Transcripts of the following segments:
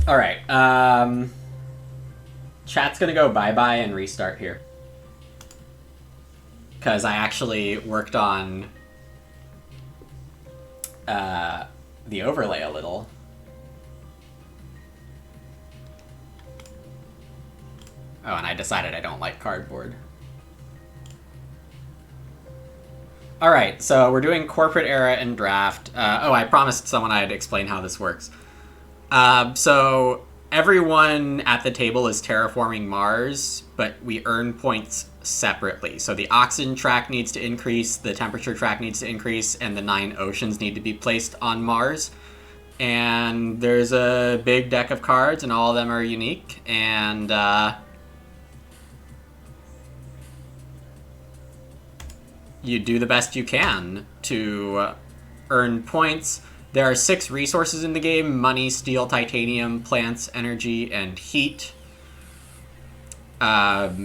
All right. Chat's gonna go bye-bye and restart here. Because I actually worked on the overlay a little. Oh, and I decided I don't like cardboard. Alright, so we're doing corporate era and draft. Oh, I promised someone I'd explain how this works. So everyone at the table is terraforming Mars, but we earn points separately. So the oxygen track needs to increase, the temperature track needs to increase, and the 9 oceans need to be placed on Mars. And there's a big deck of cards, and all of them are unique, and you do the best you can to earn points. There are 6 resources in the game: money, steel, titanium, plants, energy, and heat.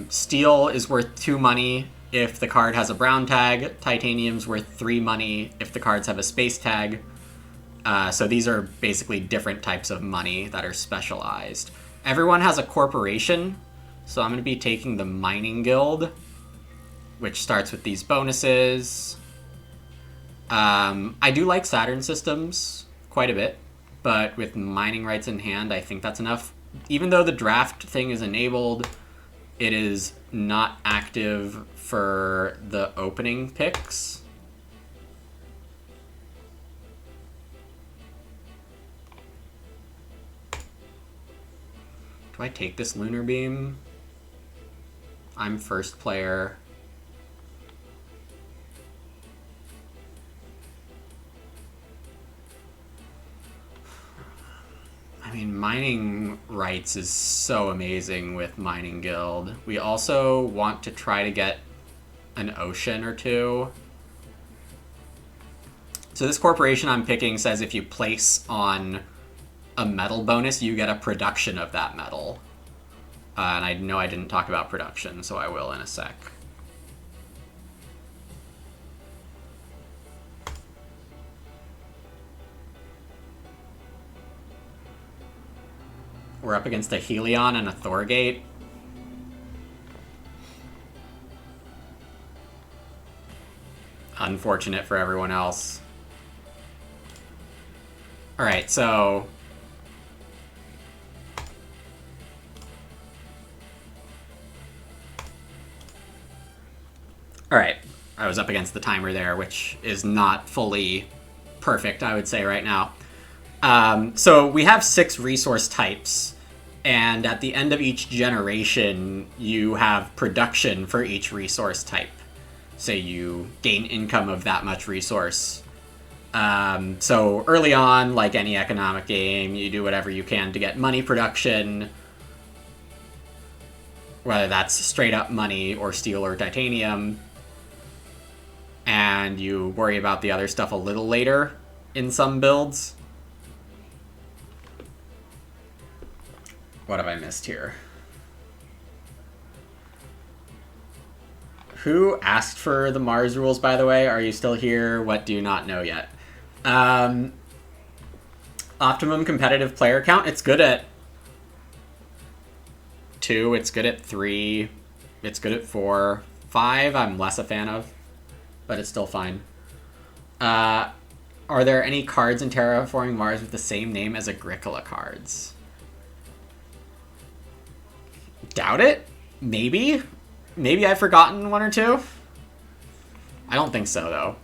Steel is worth 2 money if the card has a brown tag. Titanium's worth 3 money if the cards have a space tag. So these are basically different types of money that are specialized. Everyone has a corporation, so I'm going to be taking the Mining Guild, which starts with these bonuses. I do like Saturn systems quite a bit, but with mining rights in hand, I think that's enough. Even though the draft thing is enabled, it is not active for the opening picks. Do I take this Lunar Beam? I'm first player. I mean, mining rights is so amazing with Mining Guild. We also want to try to get an ocean or 2. So this corporation I'm picking says if you place on a metal bonus, you get a production of that metal. And I know I didn't talk about production, so I will in a sec. We're up against a Helion and a Thorgate. Unfortunate for everyone else. Alright, so... Alright, I was up against the timer there, which is not fully perfect, I would say, right now. So we have 6 resource types, and at the end of each generation, you have production for each resource type. So you gain income of that much resource. So early on, like any economic game, you do whatever you can to get money production, whether that's straight up money or steel or titanium, and you worry about the other stuff a little later in some builds. What have I missed here? Who asked for the Mars rules, by the way? Are you still here? What do you not know yet? Optimum competitive player count. It's good at 2. It's good at 3. It's good at 4. 5 I'm less a fan of, but it's still fine. Are there any cards in Terraforming Mars with the same name as Agricola cards? Doubt it. Maybe. Maybe I've forgotten 1 or 2. I don't think so, though.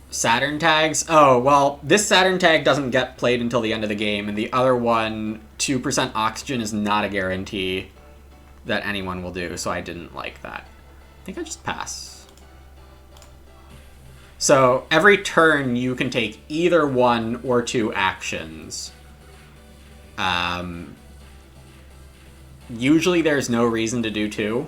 Saturn tags? Oh, well, this Saturn tag doesn't get played until the end of the game, and the other one, 2% oxygen, is not a guarantee that anyone will do, so I didn't like that. I think I just pass. So every turn you can take either 1 or 2 actions. Usually there's no reason to do 2,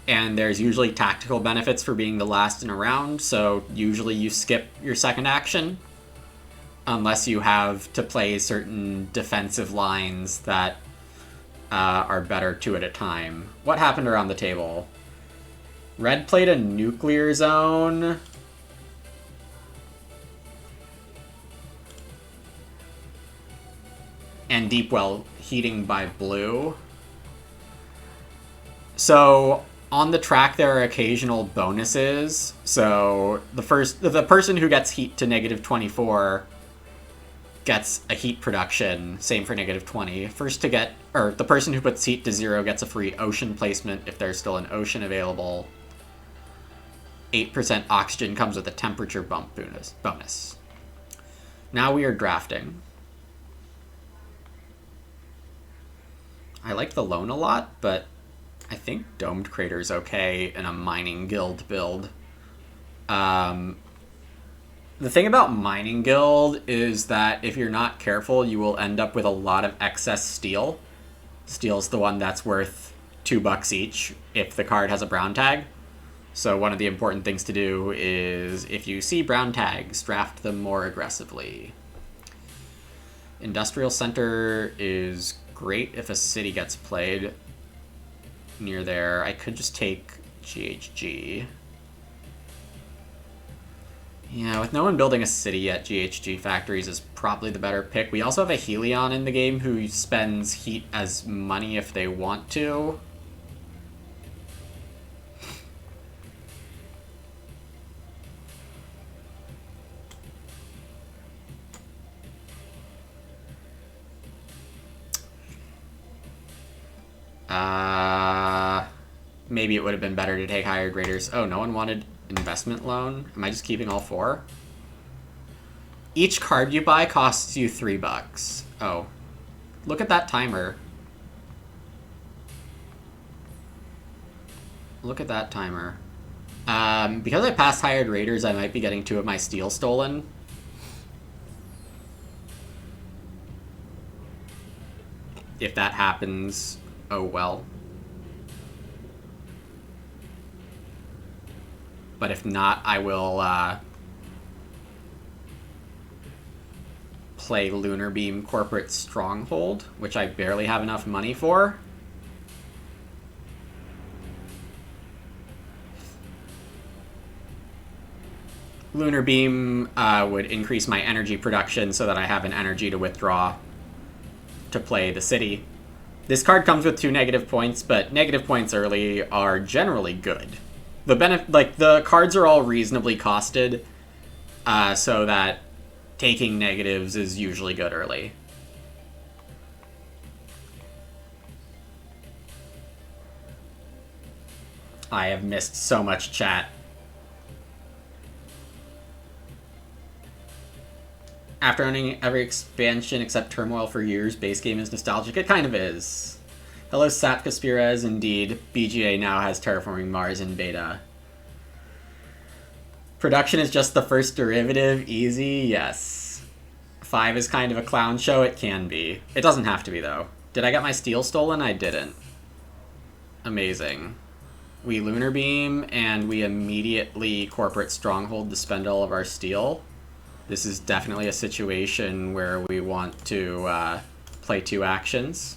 and there's usually tactical benefits for being the last in a round, so usually you skip your second action, unless you have to play certain defensive lines that are better 2 at a time. What happened around the table? Red played a nuclear zone. and deep well heating by blue. So on the track there are occasional bonuses. So the person who gets heat to -24 gets a heat production, same for -20. The person who puts heat to 0 gets a free ocean placement if there's still an ocean available. 8% oxygen comes with a temperature bump bonus. Now we are drafting. I like the loan a lot, but I think Domed Crater's okay in a Mining Guild build. The thing about Mining Guild is that if you're not careful, you will end up with a lot of excess steel. Steel's the one that's worth $2 each if the card has a brown tag. So one of the important things to do is, if you see brown tags, draft them more aggressively. Industrial Center is great if a city gets played near there. I could just take GHG. Yeah, with no one building a city yet, GHG Factories is probably the better pick. We also have a Helion in the game who spends heat as money if they want to. Maybe it would have been better to take hired raiders. Oh, no one wanted investment loan? Am I just keeping all 4? Each card you buy costs you $3. Oh. Look at that timer. Look at that timer. Because I passed hired raiders, I might be getting 2 of my steel stolen. If that happens, oh well. But if not, I will play Lunar Beam Corporate Stronghold, which I barely have enough money for. Lunar Beam would increase my energy production so that I have an energy to withdraw to play the city. This card comes with 2 negative points, but negative points early are generally good. The cards are all reasonably costed, so that taking negatives is usually good early. I have missed so much chat. After owning every expansion except Turmoil for years, base game is nostalgic. It kind of is. Hello, Sapkaspirez. Indeed, BGA now has Terraforming Mars in beta. Production is just the first derivative. Easy, yes. 5 is kind of a clown show. It can be. It doesn't have to be, though. Did I get my steel stolen? I didn't. Amazing. We Lunar Beam, and we immediately Corporate Stronghold to spend all of our steel. This is definitely a situation where we want to play 2 actions.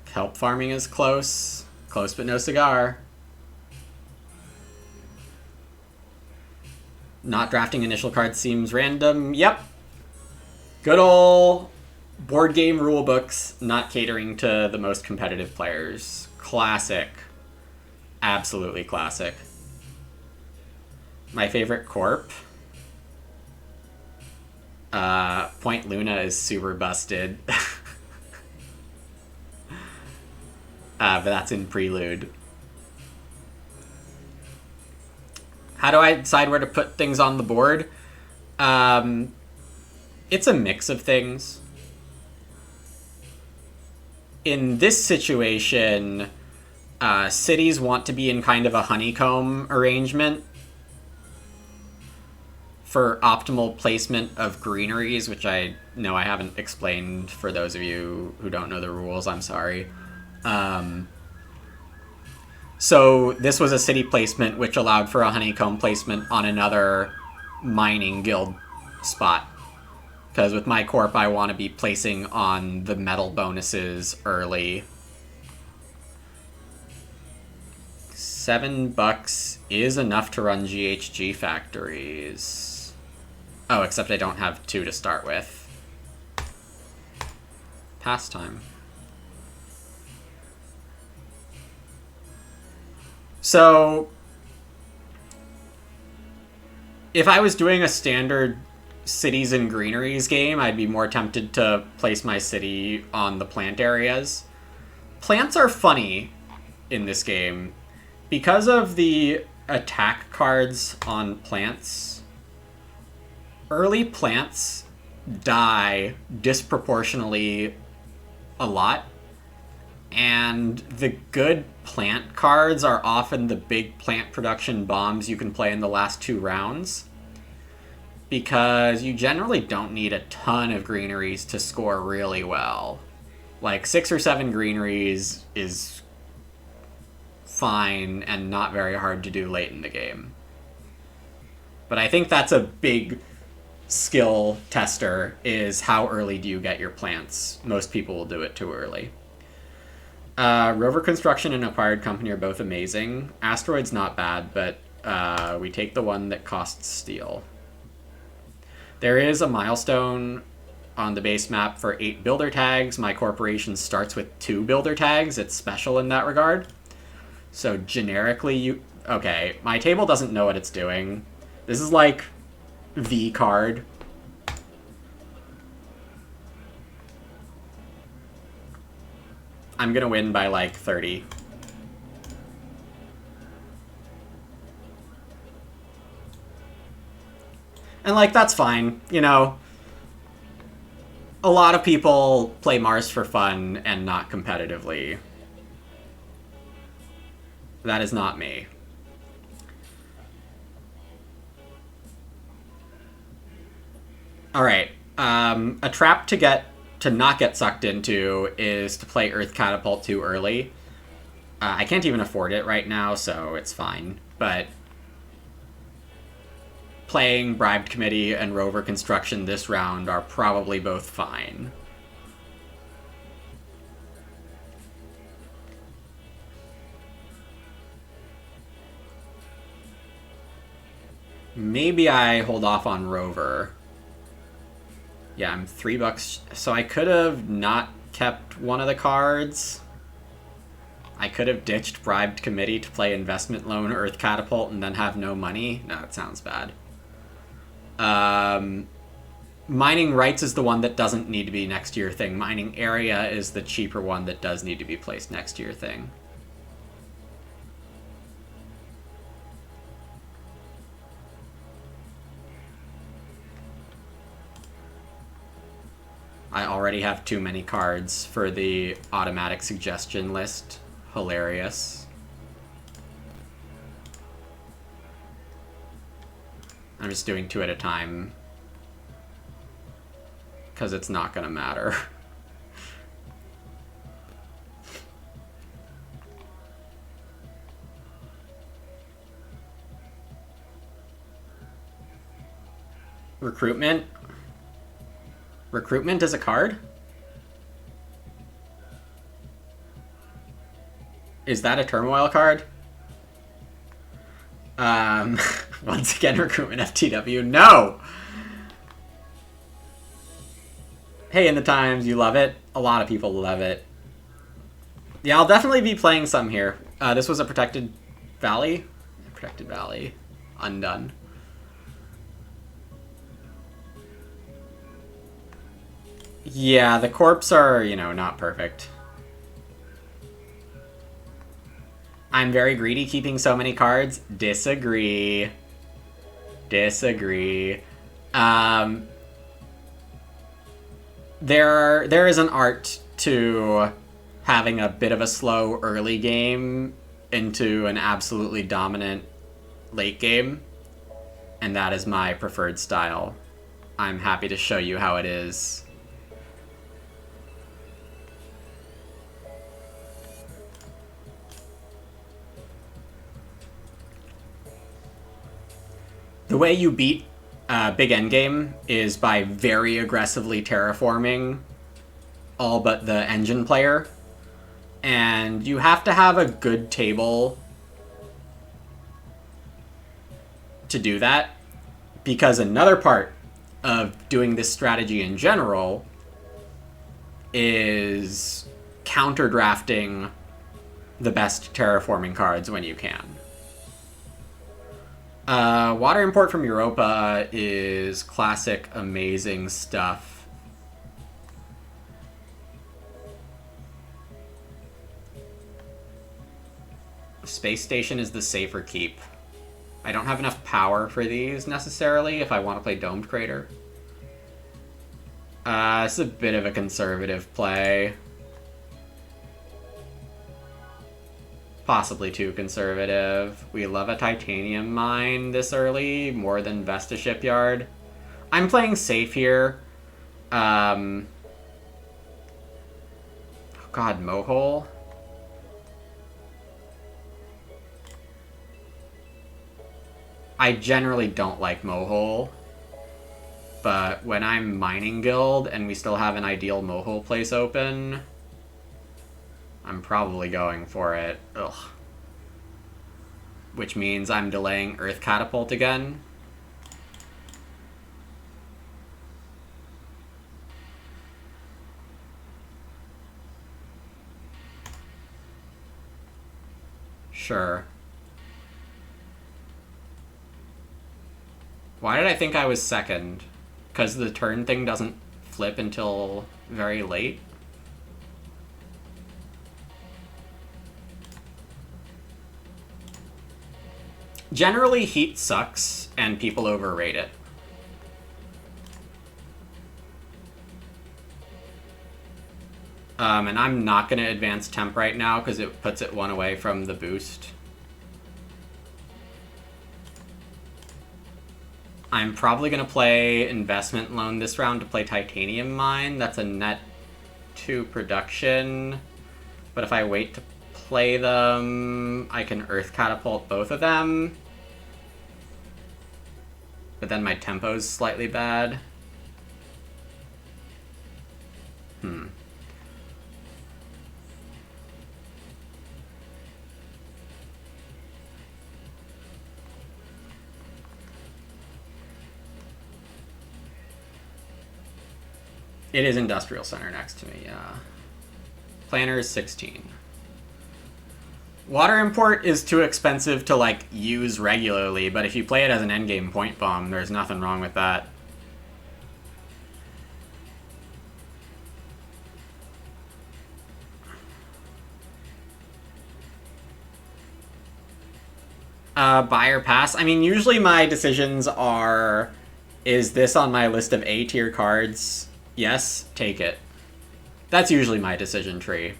Kelp farming is close. Close but no cigar. Not drafting initial cards seems random. Yep. Good ol' board game rulebooks not catering to the most competitive players. Classic. Absolutely classic. My favorite corp? Point Luna is super busted. But that's in Prelude. How do I decide where to put things on the board? It's a mix of things. In this situation, cities want to be in kind of a honeycomb arrangement for optimal placement of greeneries, which I know I haven't explained for those of you who don't know the rules. I'm sorry. So this was a city placement which allowed for a honeycomb placement on another mining guild spot. Because with my corp, I want to be placing on the metal bonuses early. $7 is enough to run GHG factories. Oh, except I don't have 2 to start with. Pastime. So, if I was doing a standard cities and greeneries game, I'd be more tempted to place my city on the plant areas. Plants are funny in this game. Because of the attack cards on plants, early plants die disproportionately a lot, and the good plant cards are often the big plant production bombs you can play in the last 2 rounds, because you generally don't need a ton of greeneries to score really well. Like 6 or 7 greeneries is fine and not very hard to do late in the game. But I think that's a big skill tester, is how early do you get your plants. Most people will do it too early. Rover Construction and Acquired Company are both amazing. Asteroid's not bad, but we take the one that costs steel. There is a milestone on the base map for 8 builder tags. My corporation starts with 2 builder tags. It's special in that regard. So generically you... Okay, my table doesn't know what it's doing. This is like V card. I'm gonna win by like 30. And like, that's fine, you know. A lot of people play Mars for fun and not competitively. That is not me. Alright, a trap to not get sucked into is to play Earth Catapult too early. I can't even afford it right now, so it's fine. But playing Bribed Committee and Rover Construction this round are probably both fine. Maybe I hold off on Rover. Yeah, I'm $3. So I could have not kept one of the cards. I could have ditched Bribed Committee to play Investment Loan Earth Catapult and then have no money. No, it sounds bad. Mining Rights is the one that doesn't need to be next to your thing. Mining Area is the cheaper one that does need to be placed next to your thing. I already have too many cards for the automatic suggestion list. Hilarious. I'm just doing 2 at a time, because it's not going to matter. Recruitment? Recruitment is a card? Is that a Turmoil card? Once again, Recruitment FTW. No! Hey, in the Times, you love it? A lot of people love it. Yeah, I'll definitely be playing some here. This was a Protected Valley? Protected Valley. Undone. Yeah, the corps are, you know, not perfect. I'm very greedy keeping so many cards. Disagree. Disagree. There is an art to having a bit of a slow early game into an absolutely dominant late game, and that is my preferred style. I'm happy to show you how it is. The way you beat big endgame is by very aggressively terraforming all but the engine player. And you have to have a good table to do that, because another part of doing this strategy in general is counter drafting the best terraforming cards when you can. Water import from Europa is classic amazing stuff. Space Station is the safer keep. I don't have enough power for these necessarily if I want to play Domed Crater. It's a bit of a conservative play. Possibly too conservative. We love a titanium mine this early, more than Vesta Shipyard. I'm playing safe here. Oh god, Mohole. I generally don't like Mohole, but when I'm mining guild and we still have an ideal Mohole place open, I'm probably going for it. Ugh. Which means I'm delaying Earth Catapult again. Sure. Why did I think I was second? Because the turn thing doesn't flip until very late? Generally, heat sucks, and people overrate it. And I'm not going to advance temp right now because it puts it one away from the boost. I'm probably going to play Investment Loan this round to play Titanium Mine. That's a net 2 production. But if I wait to play them, I can Earth Catapult both of them. But then my tempo's slightly bad. It is Industrial Center next to me, yeah. Planner is 16. Water import is too expensive to, like, use regularly, but if you play it as an endgame point bomb, there's nothing wrong with that. Buy or pass? I mean, usually my decisions are, is this on my list of A-tier cards? Yes, take it. That's usually my decision tree.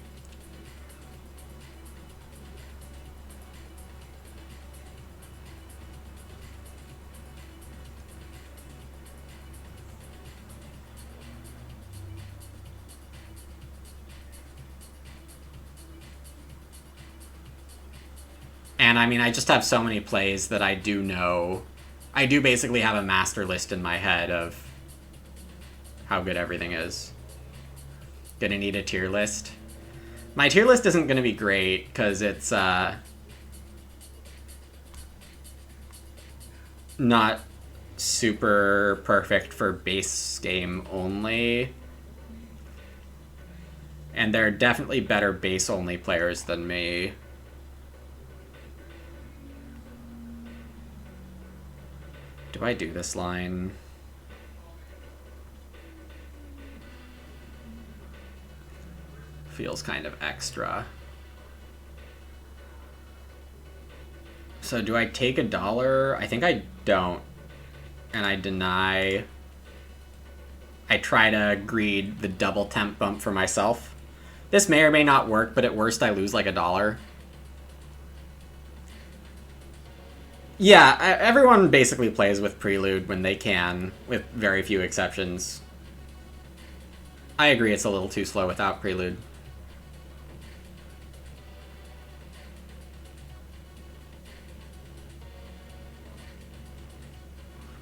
And I mean, I just have so many plays that I do know. I do basically have a master list in my head of how good everything is. Gonna need a tier list. My tier list isn't gonna be great because it's not super perfect for base game only. And there are definitely better base only players than me. Do I do this line? Feels kind of extra. So do I take $1? I think I don't. And I deny. I try to greed the double temp bump for myself. This may or may not work, but at worst I lose like $1. Yeah, everyone basically plays with Prelude when they can, with very few exceptions. I agree it's a little too slow without Prelude.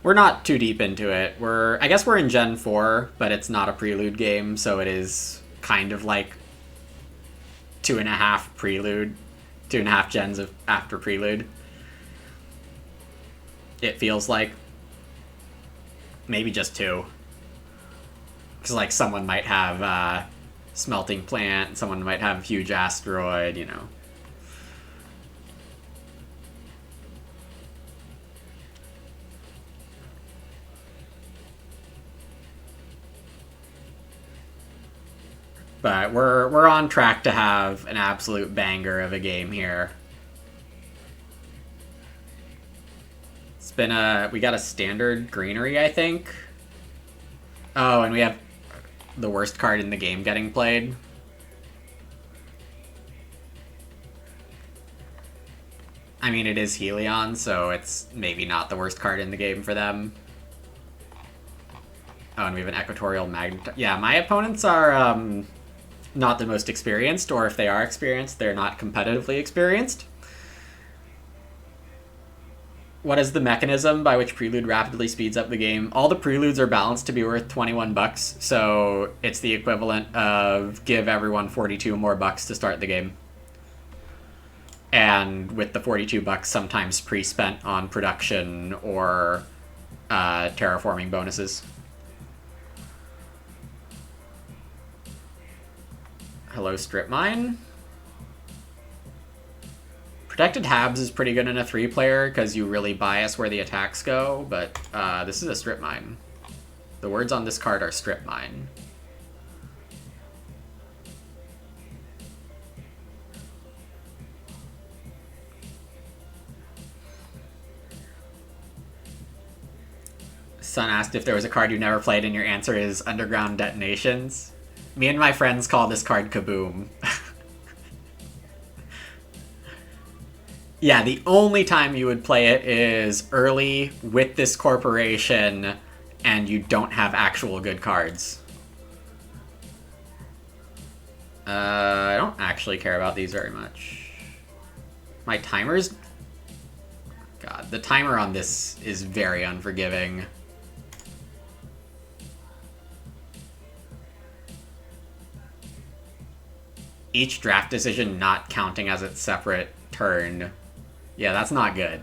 We're not too deep into it. I guess we're in Gen 4, but it's not a Prelude game, so it is kind of like 2.5 Prelude, 2.5 gens after Prelude. It feels like. Maybe just 2. Because, like, someone might have smelting plant, someone might have huge asteroid, you know. But we're on track to have an absolute banger of a game here. It's been we got a standard greenery, I think. Oh, and we have the worst card in the game getting played. I mean, it is Helion, so it's maybe not the worst card in the game for them. Oh, and we have an Equatorial Magnet. Yeah, my opponents are not the most experienced, or if they are experienced, they're not competitively experienced. What is the mechanism by which Prelude rapidly speeds up the game? All the Preludes are balanced to be worth 21 bucks, so it's the equivalent of give everyone 42 more bucks to start the game. And with the 42 bucks sometimes pre-spent on production or terraforming bonuses. Hello, Strip Mine. Protected Habs is pretty good in a 3-player because you really bias where the attacks go, but this is a Strip Mine. The words on this card are Strip Mine. Son asked if there was a card you never played, and your answer is Underground Detonations. Me and my friends call this card Kaboom. Yeah, the only time you would play it is early with this corporation and you don't have actual good cards. I don't actually care about these very much. My timer's... God, the timer on this is very unforgiving. Each draft decision not counting as its separate turn. Yeah, that's not good.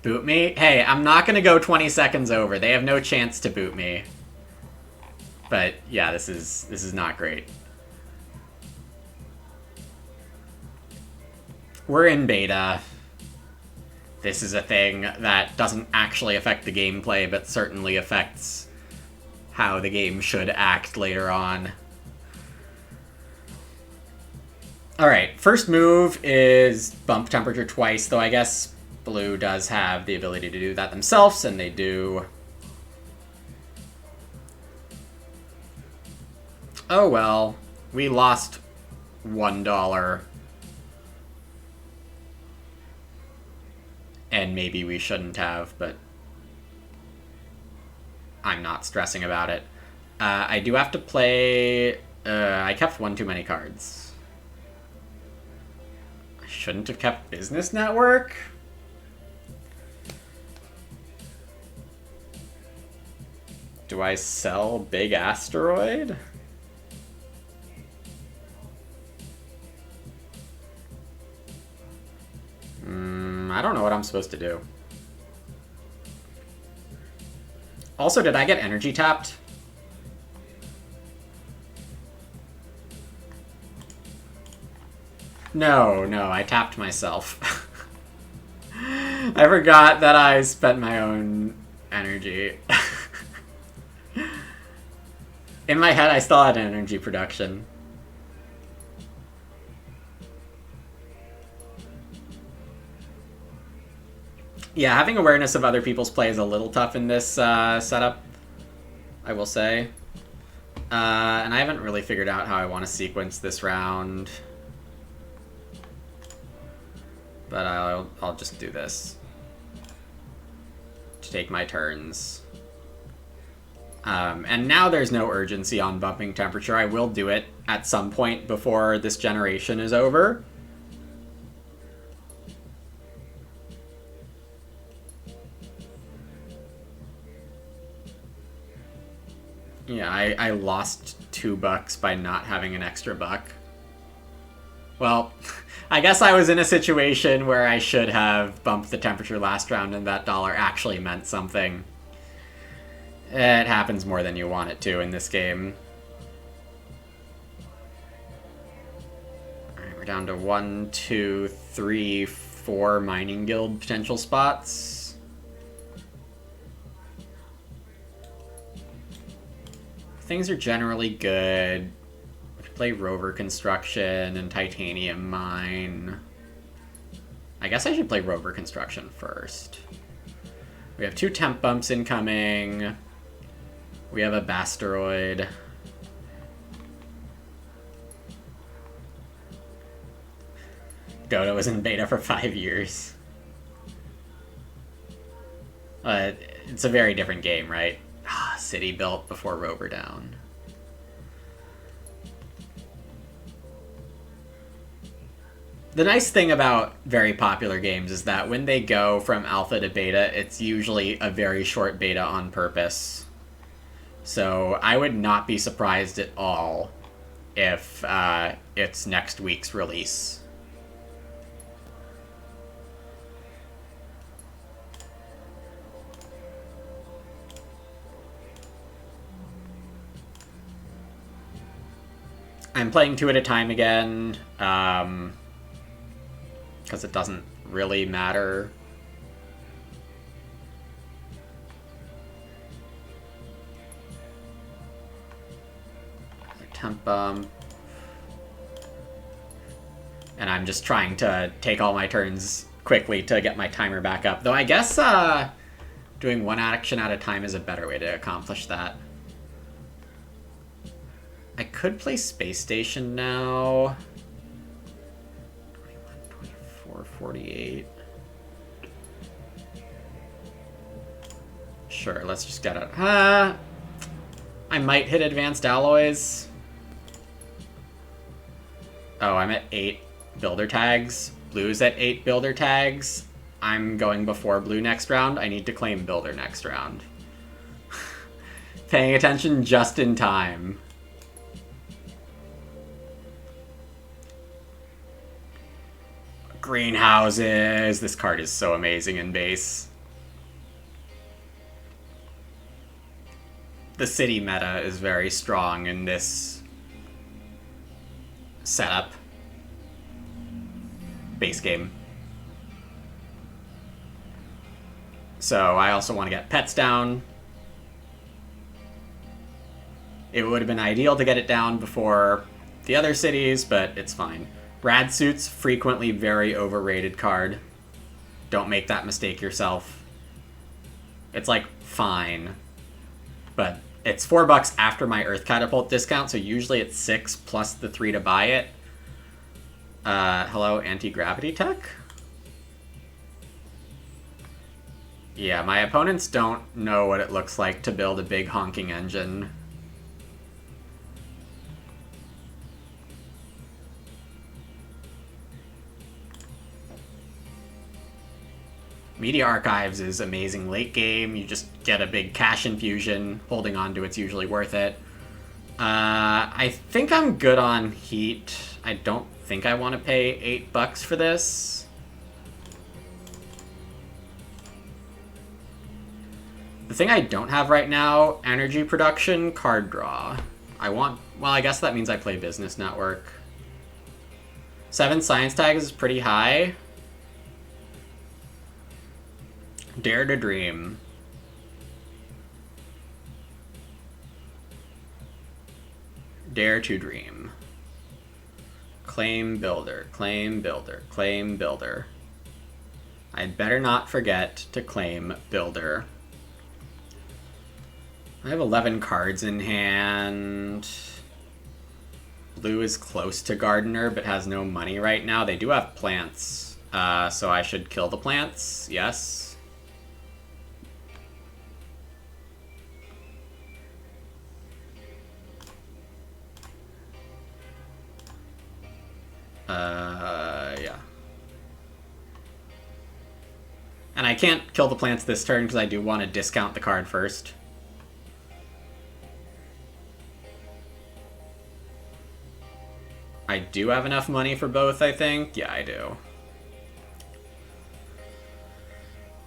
Boot me? Hey, I'm not gonna go 20 seconds over. They have no chance to boot me. But yeah, this is not great. We're in beta. This is a thing that doesn't actually affect the gameplay, but certainly affects how the game should act later on. Alright, first move is bump temperature twice, though I guess blue does have the ability to do that themselves, and they do. Oh well, we lost $1. And maybe we shouldn't have, but I'm not stressing about it. I do have to play... I kept one too many cards. I shouldn't have kept Business Network? Do I sell Big Asteroid? I don't know what I'm supposed to do. Also, did I get energy tapped? No, I tapped myself. I forgot that I spent my own energy. In my head, I still had energy production. Yeah, having awareness of other people's play is a little tough in this setup, I will say. And I haven't really figured out how I want to sequence this round. But I'll just do this to take my turns. And now there's no urgency on bumping temperature. I will do it at some point before this generation is over. Yeah, I lost $2 by not having an extra buck. Well, I guess I was in a situation where I should have bumped the temperature last round and that dollar actually meant something. It happens more than you want it to in this game. Alright, we're down to 1, 2, 3, 4 mining guild potential spots. Things are generally good. We could play rover construction and titanium mine. I guess I should play rover construction first. We have 2 temp bumps incoming. We have a Basteroid. Dodo was in beta for 5 years. It's a very different game, right? City built before rover down. The nice thing about very popular games is that when they go from alpha to beta, it's usually a very short beta on purpose. So I would not be surprised at all if it's next week's release. I'm playing 2 at a time again, because it doesn't really matter. Temp bump. And I'm just trying to take all my turns quickly to get my timer back up. Though I guess doing 1 action at a time is a better way to accomplish that. I could play Space Station now. 21, 24, 48. Sure, let's just get it. I might hit Advanced Alloys. Oh, I'm at 8 builder tags. Blue's at 8 builder tags. I'm going before blue next round. I need to claim builder next round. Paying attention just in time. Greenhouses. This card is so amazing in base. The city meta is very strong in this setup. Base game. So I also want to get pets down. It would have been ideal to get it down before the other cities, but it's fine. Rad Suit's frequently very overrated card. Don't make that mistake yourself. It's like fine, but it's $4 after my Earth Catapult discount, so usually it's 6 plus the 3 to buy it. Hello, anti-gravity tech? Yeah, my opponents don't know what it looks like to build a big honking engine. Media Archives is amazing late game. You just get a big cash infusion. Holding on to it's usually worth it. I think I'm good on heat. I don't think I want to pay $8 for this. The thing I don't have right now, energy production, card draw. Well, I guess that means I play Business Network. 7 science tags is pretty high. Dare to dream. Dare to dream. Claim builder, claim builder, claim builder. I'd better not forget to claim builder. I have 11 cards in hand. Blue is close to Gardener, but has no money right now. They do have plants, so I should kill the plants, yes. Yeah. And I can't kill the plants this turn because I do want to discount the card first. I do have enough money for both, I think. Yeah, I do.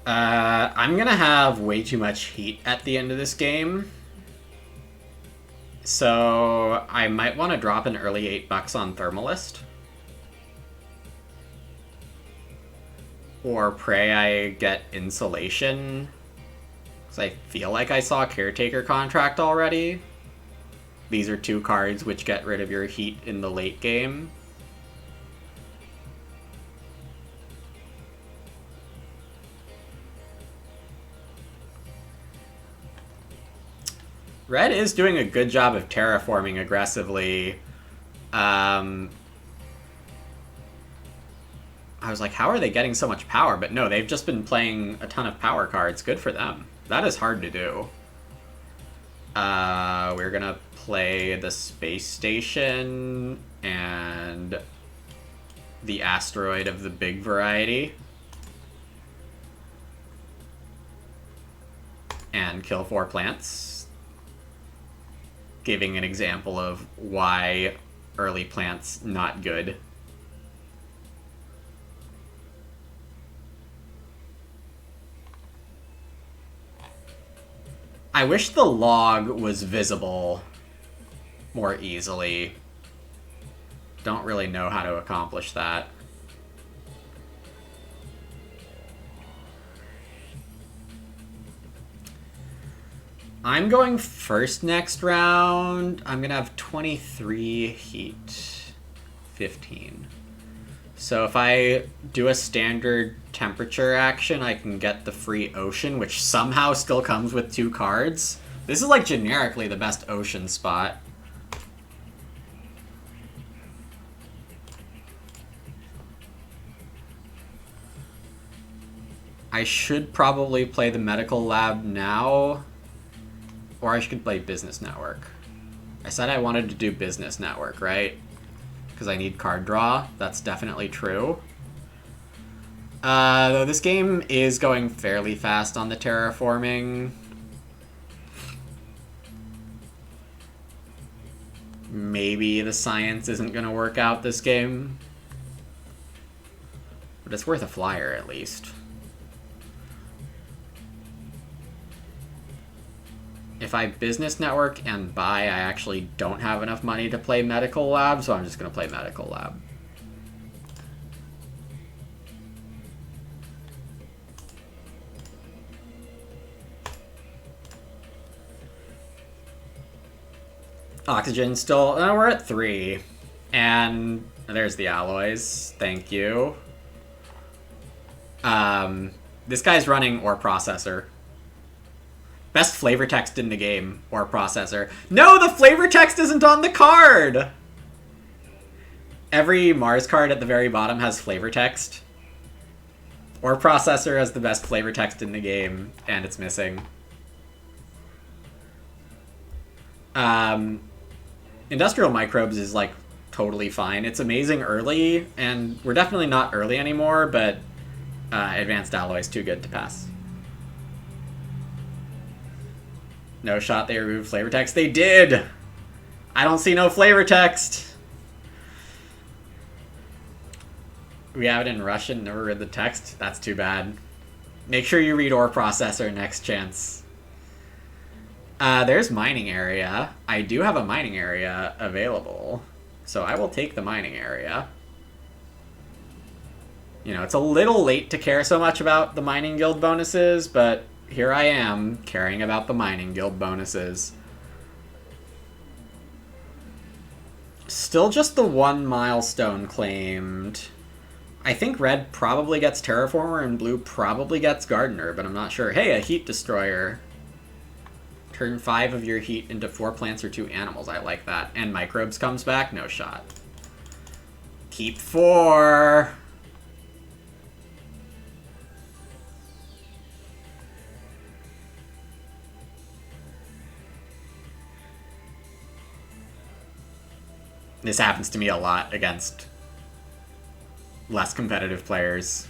I'm gonna have way too much heat at the end of this game. So I might want to drop an early $8 on Thermalist. Or pray I get Insulation. Because I feel like I saw Caretaker Contract already. These are 2 cards which get rid of your heat in the late game. Red is doing a good job of terraforming aggressively. I was like, how are they getting so much power? But no, they've just been playing a ton of power cards. Good for them. That is hard to do. We're gonna play the space station and the asteroid of the big variety. And kill 4 plants. Giving an example of why early plants not good. I wish the log was visible more easily. Don't really know how to accomplish that. I'm going first next round. I'm going to have 23 heat. 15. So if I do a standard temperature action, I can get the free ocean, which somehow still comes with 2 cards. This is like generically the best ocean spot. I should probably play the medical lab now. Or I should play Business Network. I said I wanted to do Business Network, right? Because I need card draw. That's definitely true. Though this game is going fairly fast on the terraforming. Maybe the science isn't going to work out this game. But it's worth a flyer at least. If I Business Network and buy, I actually don't have enough money to play Medical Lab, so I'm just going to play Medical Lab. Oxygen still... we're at 3. And there's the alloys. Thank you. This guy's running Ore Processor. Best flavor text in the game, or processor. No, the flavor text isn't on the card! Every Mars card at the very bottom has flavor text. Or processor has the best flavor text in the game, and it's missing. Industrial Microbes is, like, totally fine. It's amazing early, and we're definitely not early anymore, but Advanced Alloy's too good to pass. No shot they removed flavor text. They did! I don't see no flavor text! We have it in Russian, never read the text? That's too bad. Make sure you read Ore Processor next chance. There's mining area. I do have a mining area available. So I will take the mining area. You know, it's a little late to care so much about the mining guild bonuses, but here I am, caring about the mining guild bonuses. Still just the 1 milestone claimed. I think red probably gets Terraformer and blue probably gets Gardener, but I'm not sure. Hey, a Heat Destroyer. Turn 5 of your heat into 4 plants or 2 animals. I like that. And Microbes comes back? No shot. Keep 4. This happens to me a lot against less competitive players.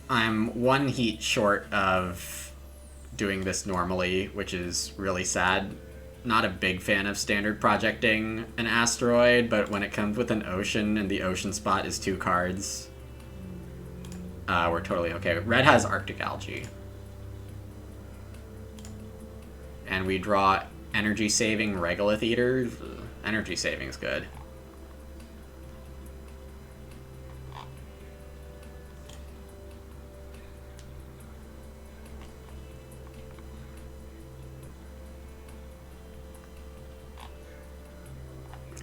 I'm 1 heat short of doing this normally, which is really sad. not a big fan of standard projecting an asteroid, but when it comes with an ocean and the ocean spot is 2 cards, we're totally okay. Red has Arctic Algae. And we draw energy saving Regolith Eater. Energy saving is good.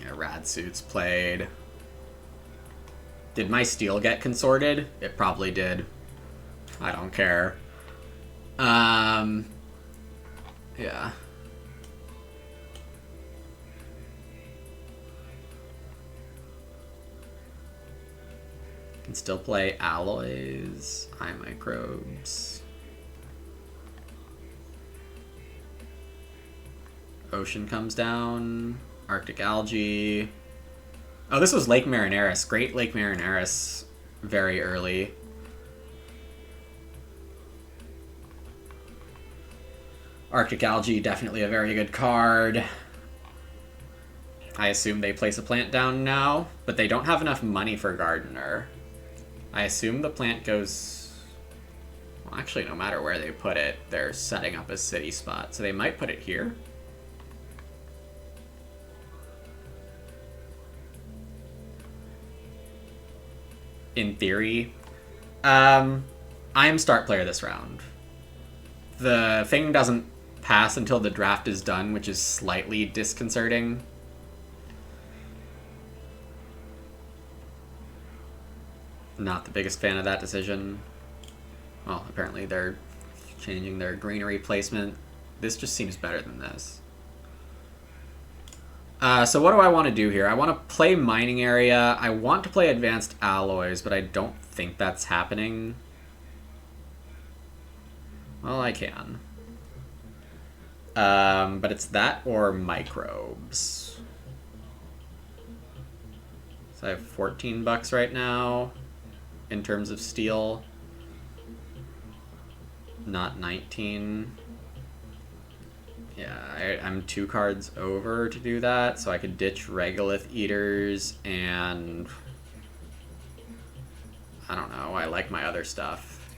Yeah, Rad Suits played. Did my steel get consorted? It probably did. I don't care. Yeah. Can still play alloys, eye microbes. Ocean comes down, Arctic algae. Oh, this was Lake Marineris. Great Lake Marineris very early. Arctic algae, definitely a very good card. I assume they place a plant down now, but they don't have enough money for Gardener. I assume the plant goes... Well, actually, no matter where they put it, they're setting up a city spot, so they might put it here. In theory. I am start player this round. The thing doesn't pass until the draft is done, which is slightly disconcerting. Not the biggest fan of that decision. Well, apparently they're changing their greenery placement. This just seems better than this. So what do I want to do here? I want to play Mining Area. I want to play Advanced Alloys, but I don't think that's happening. Well, I can. But it's that or Microbes. So I have 14 bucks right now in terms of steel. Not 19. Yeah, I'm 2 cards over to do that, so I could ditch Regolith Eaters and... I don't know, I like my other stuff.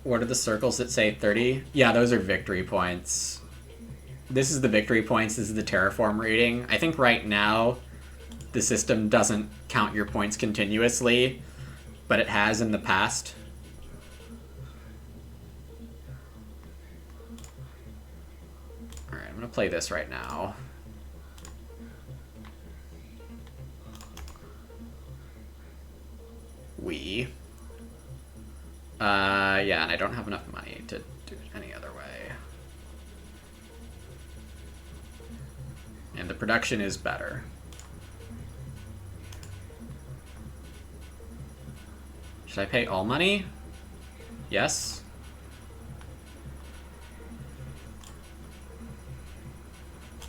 What are the circles that say 30? Yeah, those are victory points. This is the victory points, this is the Terraform rating. I think right now the system doesn't count your points continuously, but it has in the past. Alright, I'm gonna play this right now. Yeah, and I don't have enough money to do it any other way. And the production is better. Should I pay all money? Yes.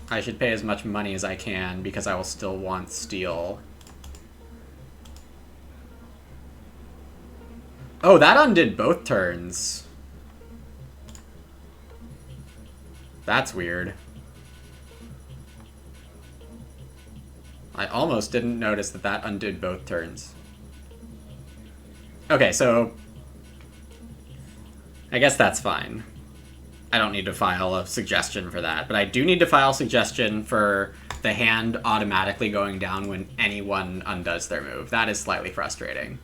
I should pay as much money as I can because I will still want steel. Oh, that undid both turns. That's weird. I almost didn't notice that that undid both turns. Okay, so... I guess that's fine. I don't need to file a suggestion for that, but I do need to file a suggestion for the hand automatically going down when anyone undoes their move. That is slightly frustrating.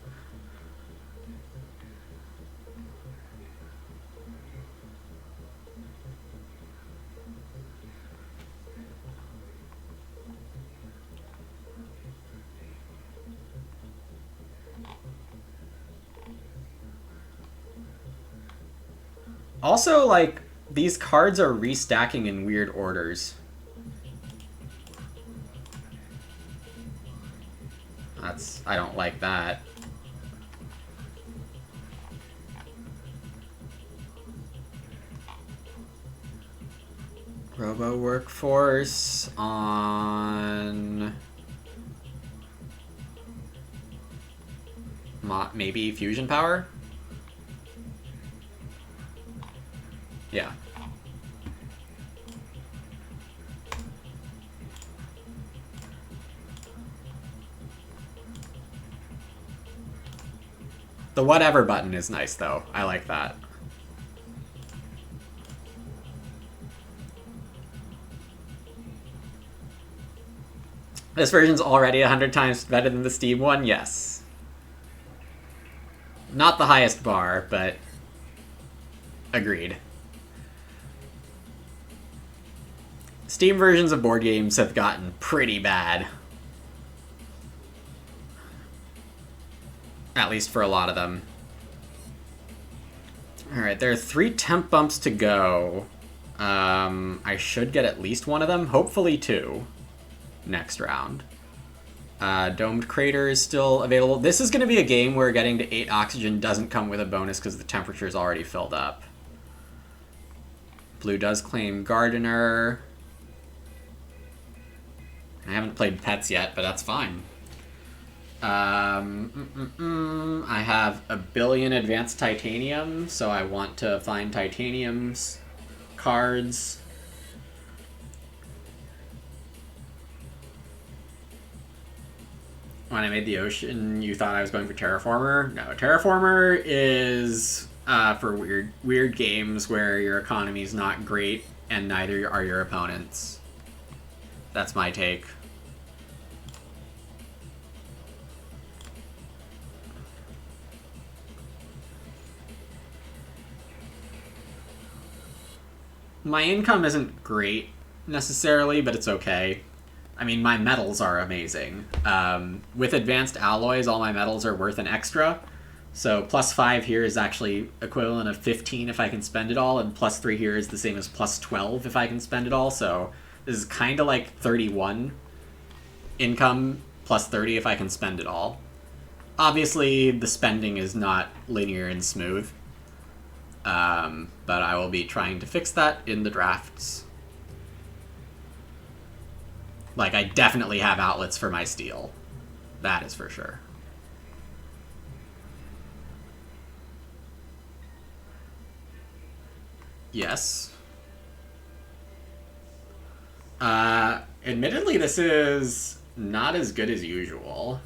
Also, like, these cards are restacking in weird orders. I don't like that. Robo Workforce on... maybe Fusion Power? Yeah. The whatever button is nice, though. I like that. This version's already 100 times better than the Steam one? Yes. Not the highest bar, but agreed. Steam versions of board games have gotten pretty bad. At least for a lot of them. Alright, there are 3 temp bumps to go. I should get at least one of them, hopefully 2, next round. Domed Crater is still available. This is going to be a game where getting to 8 oxygen doesn't come with a bonus because the temperature is already filled up. Blue does claim Gardener. I haven't played Pets yet, but that's fine. I have a billion advanced titanium, so I want to find titanium's cards. When I made the ocean, you thought I was going for Terraformer? No, Terraformer is for weird games where your economy is not great and neither are your opponents. That's my take. My income isn't great necessarily, but it's okay. I mean, my metals are amazing. With advanced alloys, all my metals are worth an extra. So +5 here is actually equivalent of 15 if I can spend it all, and +3 here is the same as +12 if I can spend it all. So this is kind of like 31 income +30 if I can spend it all. Obviously, the spending is not linear and smooth. But I will be trying to fix that in the drafts. Like, I definitely have outlets for my steel. That is for sure. Yes. Admittedly, this is not as good as usual.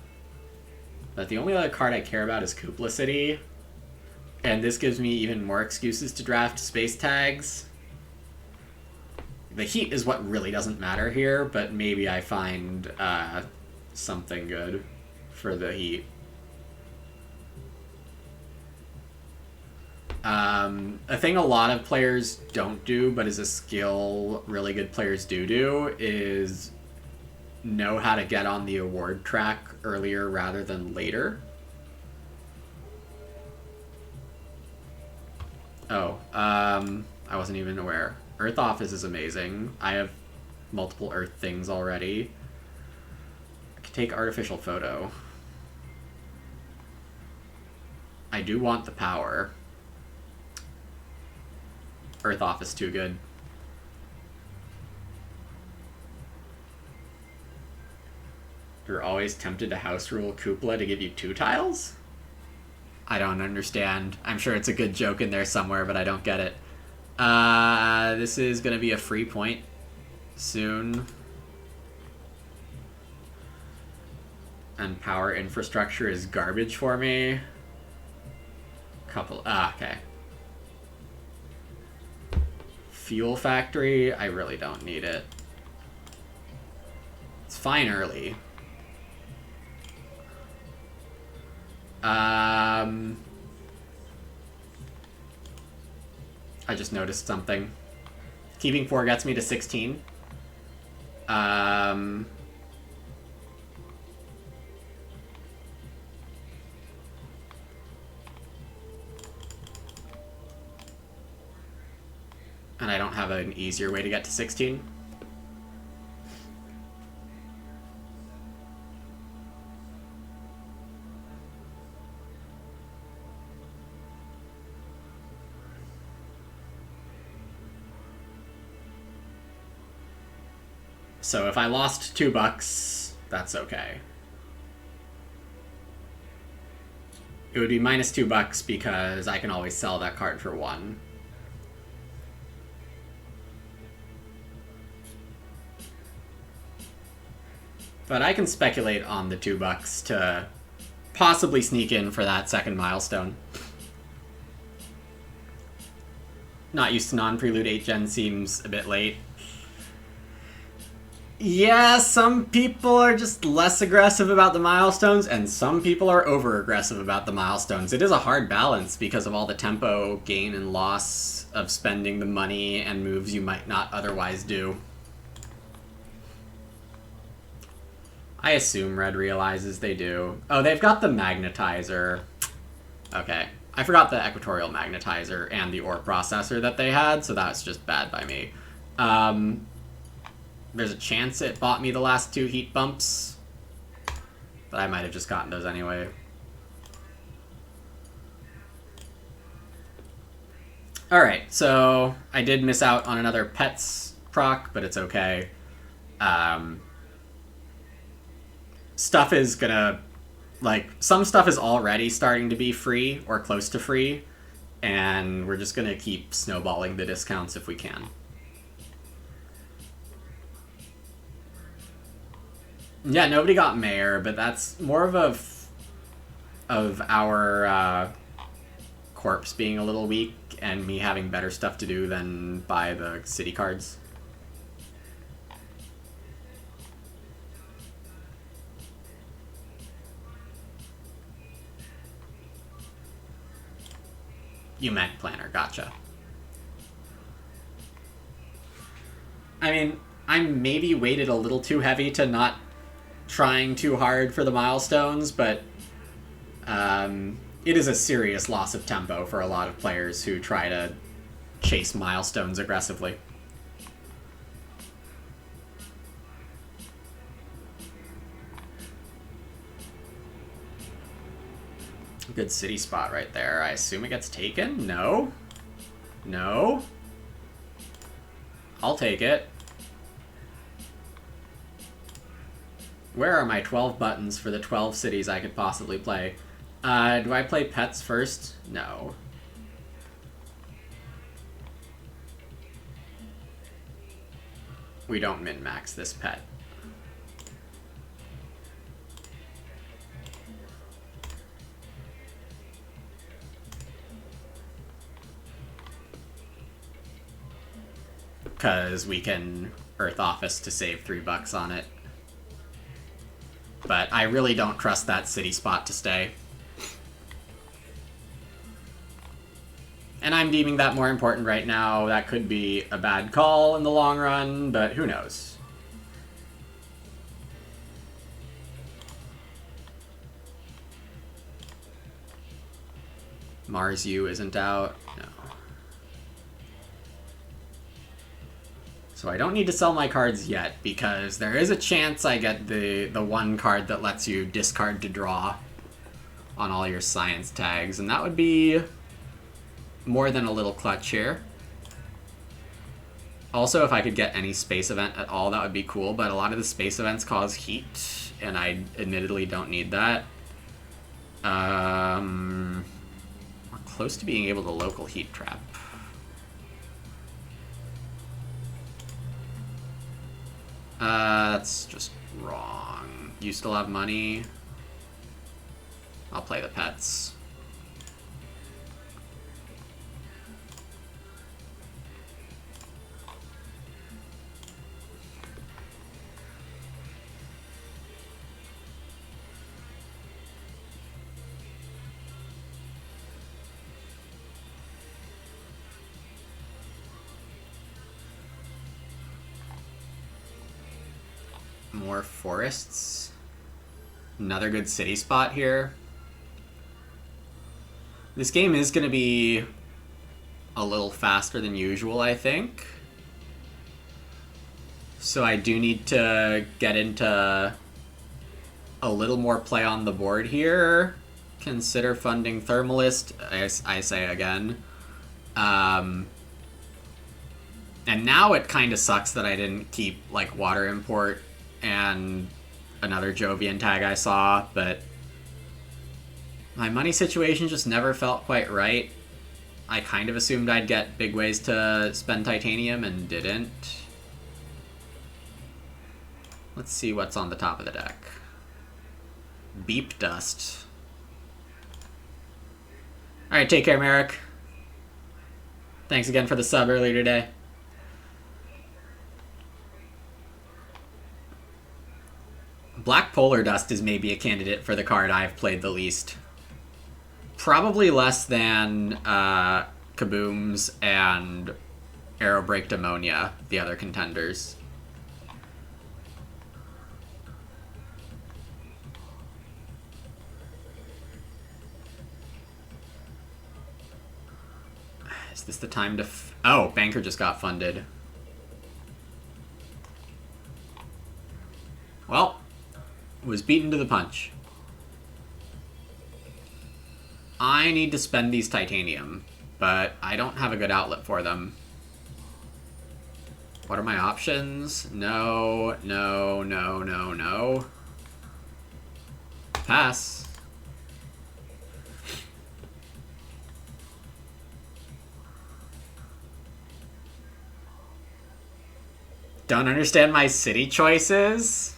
But the only other card I care about is Kuplicity. And this gives me even more excuses to draft space tags. The heat is what really doesn't matter here, but maybe I find something good for the heat. A thing a lot of players don't do, but is a skill really good players do, is know how to get on the award track earlier rather than later. Oh, I wasn't even aware. Earth Office is amazing. I have multiple Earth things already. I could take Artificial Photo. I do want the power. Earth Office too good. You're always tempted to house rule Cupola to give you 2 tiles? I don't understand. I'm sure it's a good joke in there somewhere, but I don't get it. This is going to be a free point soon. And power infrastructure is garbage for me. Okay. Fuel factory, I really don't need it. It's fine early. I just noticed something. Keeping 4 gets me to 16. And I don't have an easier way to get to 16. So if I lost $2, that's okay. It would be -$2 because I can always sell that card for 1. But I can speculate on the $2 to possibly sneak in for that second milestone. Not used to non-prelude 8 gen seems a bit late. Yeah, some people are just less aggressive about the milestones, and some people are over-aggressive about the milestones. It is a hard balance because of all the tempo gain and loss of spending the money and moves you might not otherwise do. I assume Red realizes they do. Oh, they've got the magnetizer. Okay. I forgot the equatorial magnetizer and the ore processor that they had, so that's just bad by me. There's a chance it bought me the last 2 heat bumps, but I might have just gotten those anyway. Alright, so I did miss out on another pets proc, but it's okay. Stuff is gonna... Like, some stuff is already starting to be free, or close to free, and we're just gonna keep snowballing the discounts if we can. Yeah, nobody got mayor, but that's more of our corpse being a little weak and me having better stuff to do than buy the city cards. You meant planner, gotcha. I mean, I maybe weighted a little too heavy to not trying too hard for the milestones, but it is a serious loss of tempo for a lot of players who try to chase milestones aggressively. Good city spot right there. I assume it gets taken? No? No? I'll take it. Where are my 12 buttons for the 12 cities I could possibly play? Do I play pets first? No. We don't min-max this pet. Because we can Earth Office to save $3 on it. But I really don't trust that city spot to stay. And I'm deeming that more important right now. That could be a bad call in the long run, but who knows? Mars U isn't out. No. So I don't need to sell my cards yet, because there is a chance I get the one card that lets you discard to draw on all your science tags, and that would be more than a little clutch here. Also, if I could get any space event at all, that would be cool, but a lot of the space events cause heat, and I admittedly don't need that. We're close to being able to local heat trap. That's just wrong. You still have money? I'll play the pets. More forests. Another good city spot here. This game is going to be a little faster than usual, I think. So I do need to get into a little more play on the board here. Consider funding Thermalist, I say again. And now it kind of sucks that I didn't keep like Water Import and another Jovian tag I saw, but my money situation just never felt quite right. I kind of assumed I'd get big ways to spend titanium and didn't. Let's see what's on the top of the deck. Beep dust. Alright, take care, Merrick. Thanks again for the sub earlier today. Black Polar Dust is maybe a candidate for the card I've played the least. Probably less than Kabooms and Aerobraked Ammonia, the other contenders. Is this the time to... Oh, Banker just got funded. Well, was beaten to the punch. I need to spend these titanium, but I don't have a good outlet for them. What are my options? No, no, no, no, no. Pass. Don't understand my city choices?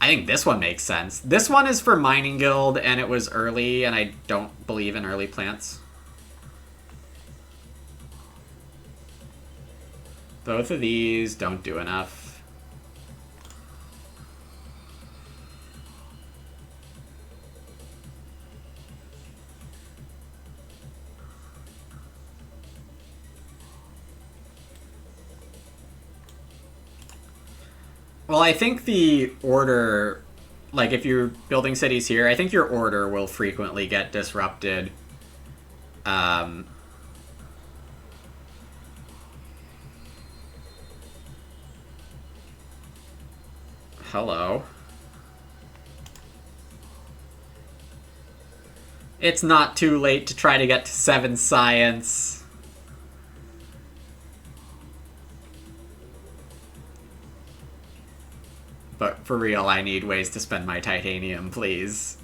I think this one makes sense. This one is for Mining Guild, and it was early, and I don't believe in early plants. Both of these don't do enough. Well, I think the order, like if you're building cities here, I think your order will frequently get disrupted. Hello. It's not too late to try to get to 7 science. But for real, I need ways to spend my titanium, please.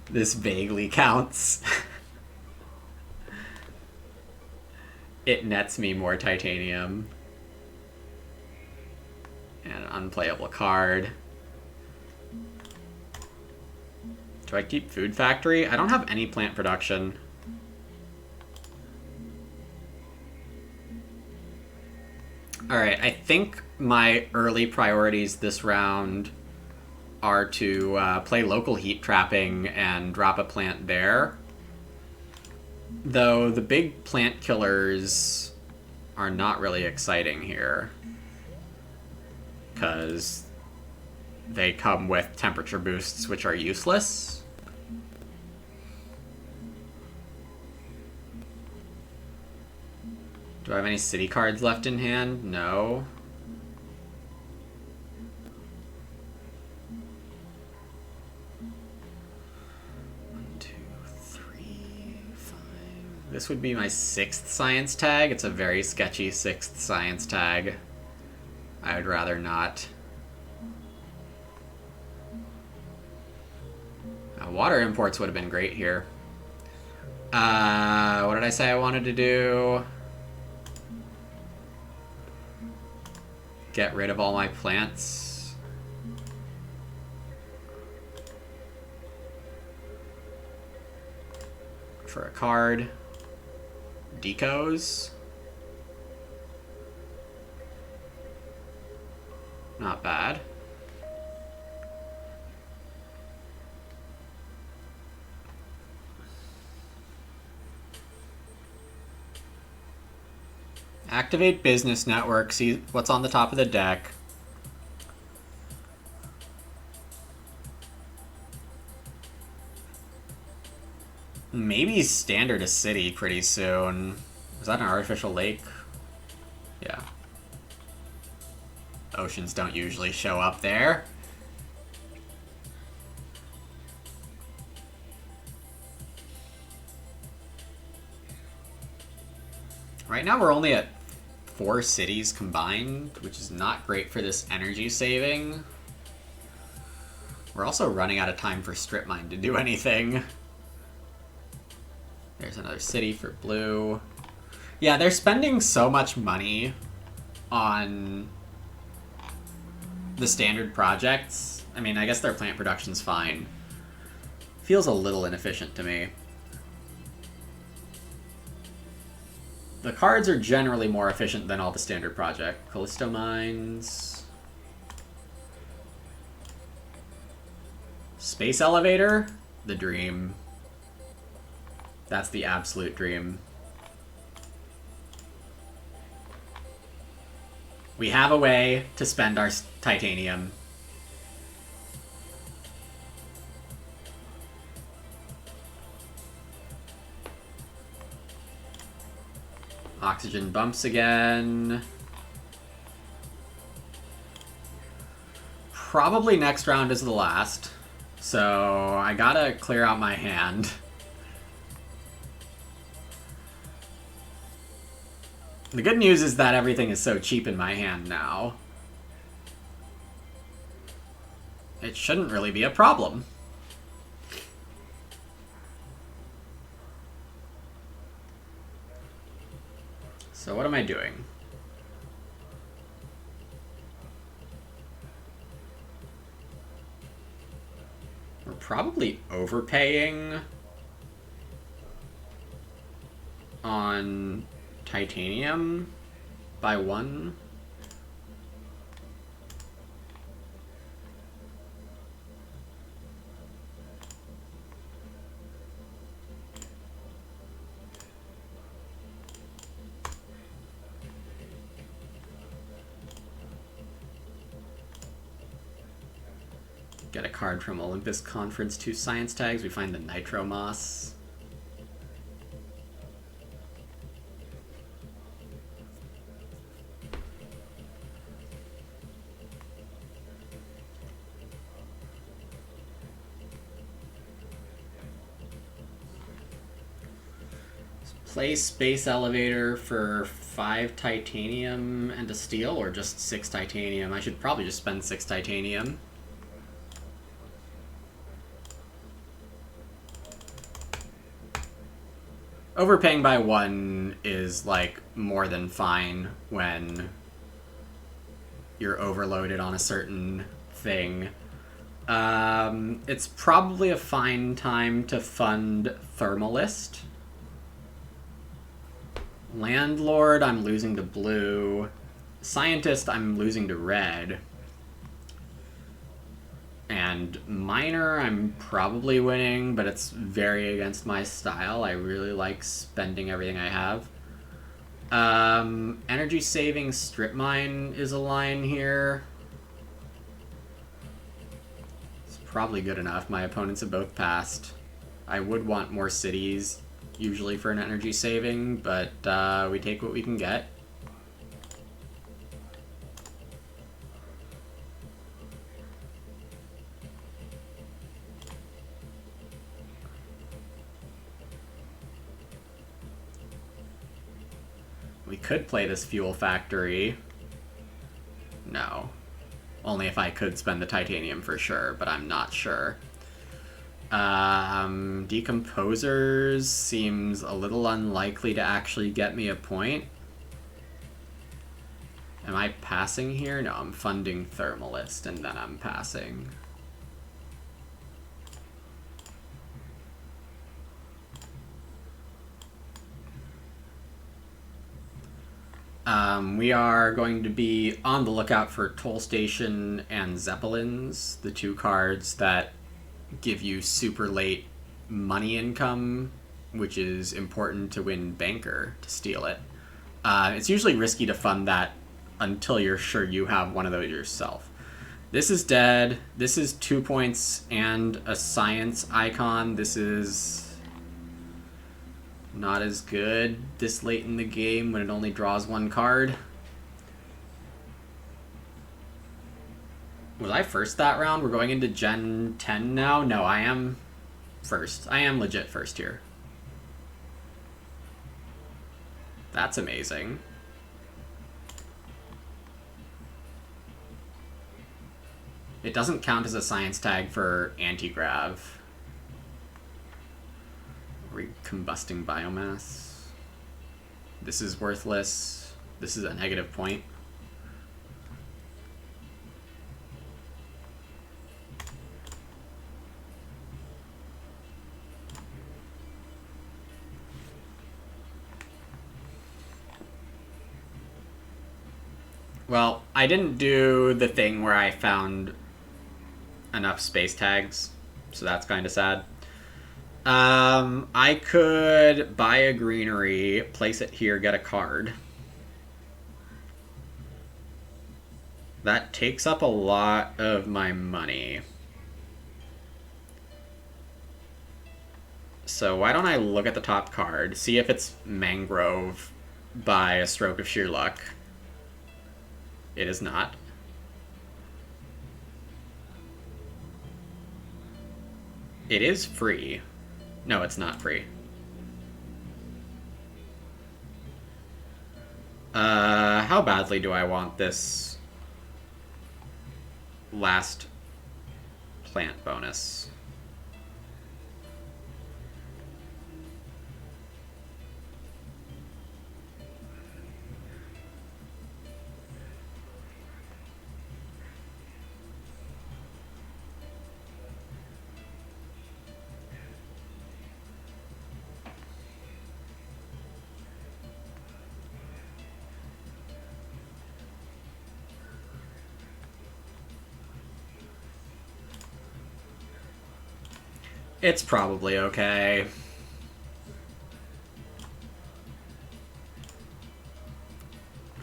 This vaguely counts. It nets me more titanium. And an unplayable card. Do I keep Food Factory? I don't have any plant production. Alright, I think my early priorities this round are to play local heat trapping and drop a plant there. Though the big plant killers are not really exciting here, because they come with temperature boosts, which are useless. Do I have any city cards left in hand? No. This would be my 6th science tag. It's a very sketchy 6th science tag. I would rather not. Water imports would have been great here. What did I say I wanted to do? Get rid of all my plants. For a card. Decos. Not bad. Activate business network, see what's on the top of the deck. Maybe standard a city pretty soon. Is that an artificial lake? Yeah. Oceans don't usually show up there. Right now we're only at 4 cities combined, which is not great for this energy saving. We're also running out of time for strip mine to do anything. There's another city for blue. Yeah, they're spending so much money on the standard projects. I mean, I guess their plant production's fine. Feels a little inefficient to me. The cards are generally more efficient than all the standard project. Callisto Mines. Space Elevator? The dream. That's the absolute dream. We have a way to spend our titanium. Oxygen bumps again. Probably next round is the last. So I gotta clear out my hand. The good news is that everything is so cheap in my hand now. It shouldn't really be a problem. So what am I doing? We're probably overpaying on titanium by 1. Get a card from Olympus Conference 2 science tags. We find the Nitro Moss. Play Space Elevator for 5 titanium and a steel, or just 6 titanium? I should probably just spend 6 titanium. Overpaying by 1 is, like, more than fine when you're overloaded on a certain thing. It's probably a fine time to fund Thermalist. Landlord, I'm losing to blue. Scientist, I'm losing to red. And Miner, I'm probably winning, but it's very against my style. I really like spending everything I have. Energy saving strip mine is a line here. It's probably good enough. My opponents have both passed. I would want more cities, usually for an energy saving, but we take what we can get. We could play this fuel factory. No. Only if I could spend the titanium for sure, but I'm not sure. Decomposers seems a little unlikely to actually get me a point. Am I passing here? No, I'm funding Thermalist, and then I'm passing. We are going to be on the lookout for Toll Station and Zeppelins, the 2 cards that give you super late money income, which is important to win Banker to steal it. It's usually risky to fund that until you're sure you have one of those yourself. This is dead. This is 2 points and a science icon. This is not as good this late in the game when it only draws 1 card. Was I first that round? We're going into Gen 10 now? No, I am first. I am legit first here. That's amazing. It doesn't count as a science tag for anti-grav. combusting biomass. This is worthless. This is a negative point. Well, I didn't do the thing where I found enough space tags, so that's kind of sad. I could buy a greenery, place it here, get a card. That takes up a lot of my money. So why don't I look at the top card, see if it's mangrove by a stroke of sheer luck. It is not. It is free. No, it's not free. How badly do I want this last plant bonus? It's probably okay.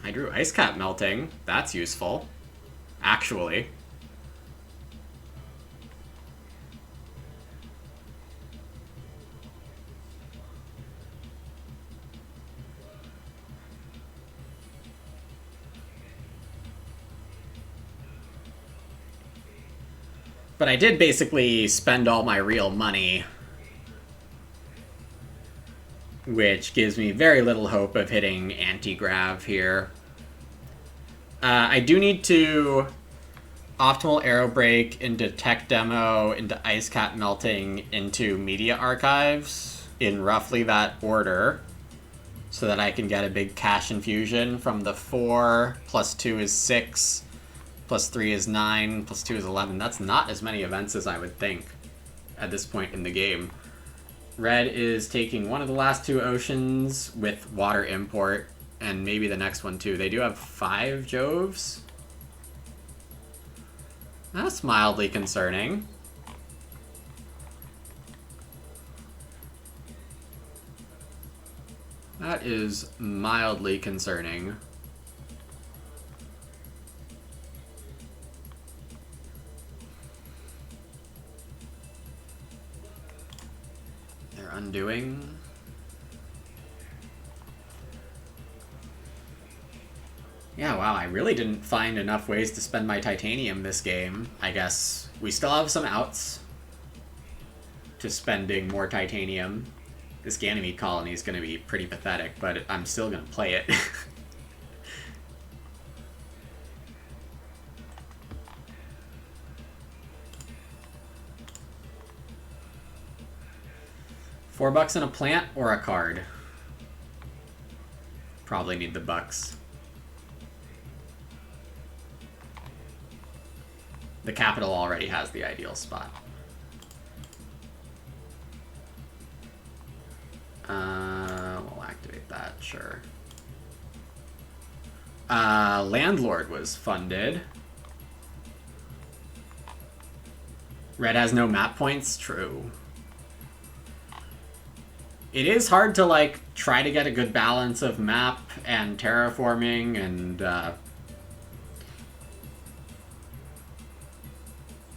I drew ice cap melting. That's useful. Actually. But I did basically spend all my real money, which gives me very little hope of hitting anti-grav here. I do need to optimal arrow break into tech demo, into ice cap melting, into media archives in roughly that order, so that I can get a big cash infusion from the 4 plus 2 is 6. Plus 3 is 9, plus 2 is 11. That's not as many events as I would think at this point in the game. Red is taking one of the last 2 oceans with water import, and maybe the next one too. They do have 5 Joves. That's mildly concerning. That is mildly concerning. Undoing. Yeah, wow, I really didn't find enough ways to spend my titanium this game. I guess we still have some outs to spending more titanium. This Ganymede colony is going to be pretty pathetic, but I'm still going to play it. $4 in a plant or a card? Probably need the bucks. The capital already has the ideal spot. We'll activate that, sure. Landlord was funded. Red has no map points? True. It is hard to, like, try to get a good balance of map and terraforming and,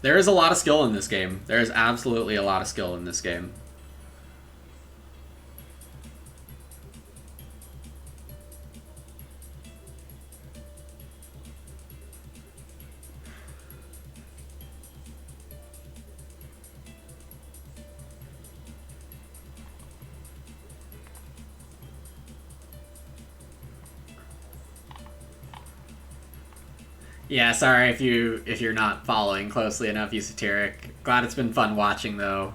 there is a lot of skill in this game. There is absolutely a lot of skill in this game. Yeah, sorry if you're not following closely enough, Esoteric. Glad it's been fun watching though.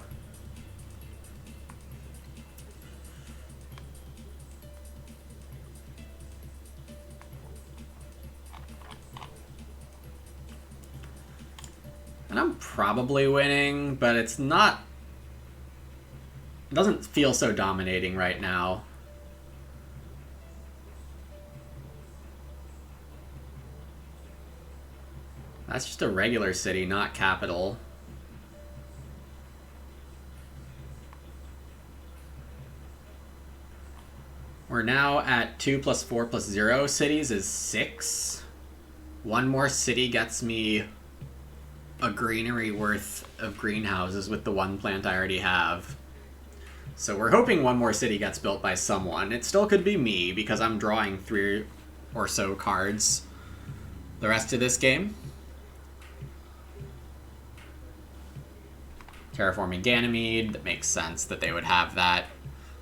And I'm probably winning, but it's not... It doesn't feel so dominating right now. That's just a regular city, not capital. We're now at 2 plus 4 plus 0 cities is 6. One more city gets me a greenery worth of greenhouses with the one plant I already have. So we're hoping one more city gets built by someone. It still could be me, because I'm drawing 3 or so cards the rest of this game. Terraforming Ganymede, that makes sense that they would have that.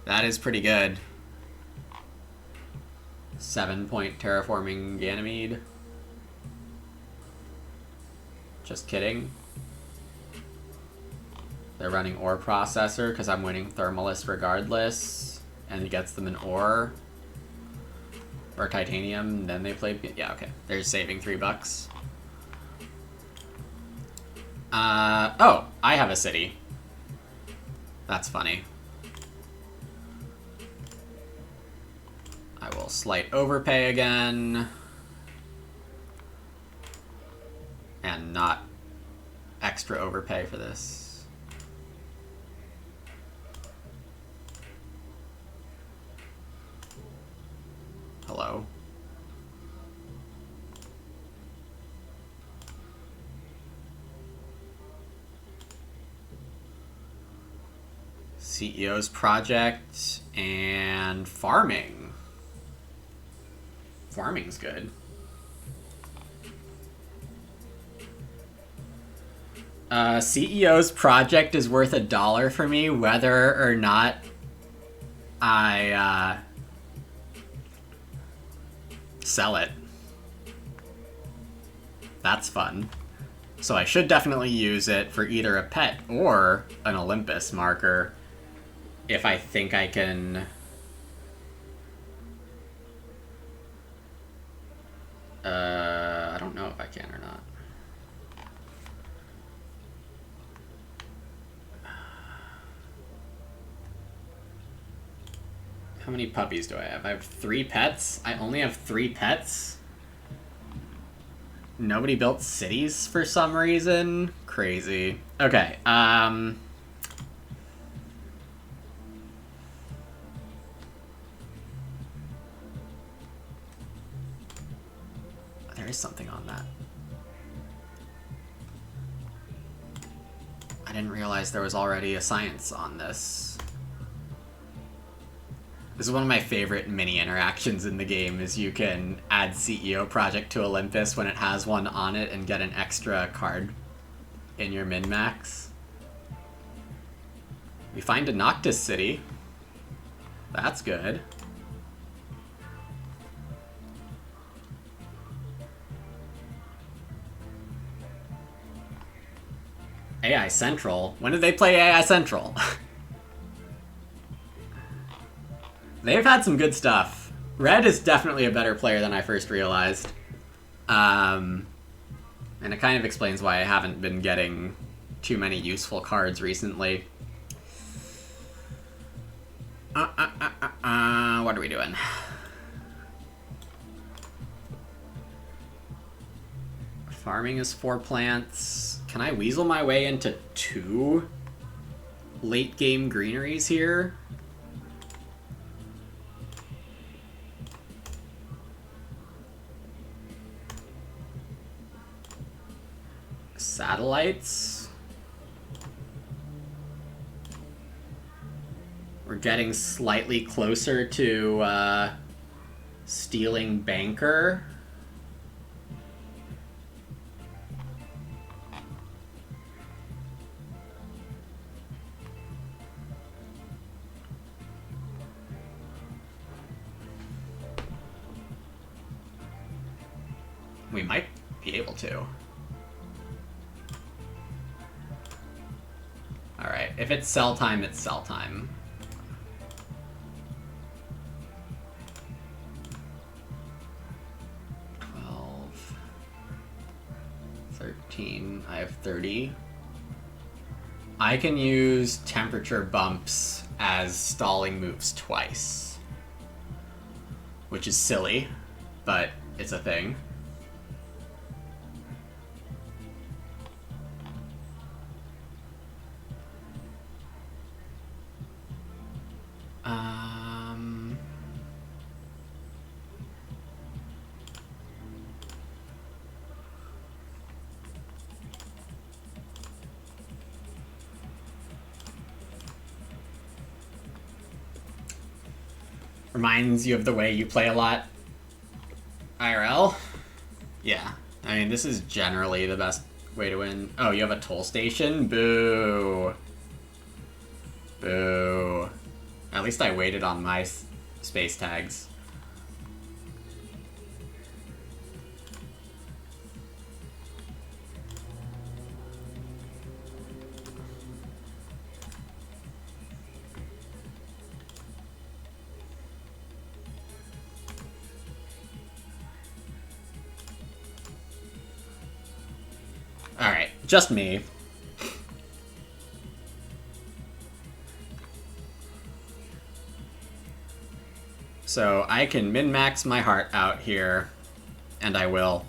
That is pretty good. 7-point Terraforming Ganymede. Just kidding. They're running ore processor because I'm winning Thermalist regardless. And he gets them an ore. Or titanium, then they play... Yeah, okay. They're saving $3. Oh, I have a city. That's funny. I will slight overpay again. And not extra overpay for this. Hello. CEO's project and farming. Farming's good. CEO's project is worth $1 for me, whether or not I sell it. That's fun. So I should definitely use it for either a pet or an Olympus marker if I think I can... I don't know if I can or not. How many puppies do I have? I have 3 pets? I only have 3 pets? Nobody built cities for some reason? Crazy. Okay, there is something on that. I didn't realize there was already a science on this. This is one of my favorite mini interactions in the game, is you can add CEO project to Olympus when it has one on it and get an extra card in your min-max. We find a Noctis city. That's good. AI Central? When did they play AI Central? They've had some good stuff. Red is definitely a better player than I first realized. And it kind of explains why I haven't been getting too many useful cards recently. What are we doing? Farming is 4 plants. Can I weasel my way into 2 late game greeneries here? Satellites? We're getting slightly closer to stealing Banker. We might be able to. Alright, if it's sell time, it's sell time. 13. I have 30. I can use temperature bumps as stalling moves twice. Which is silly, but it's a thing. Reminds you of the way you play a lot. IRL? Yeah. I mean, this is generally the best way to win. Oh, you have a toll station? Boo. Boo. At least I waited on my space tags. Alright, just me. So I can min-max my heart out here, and I will.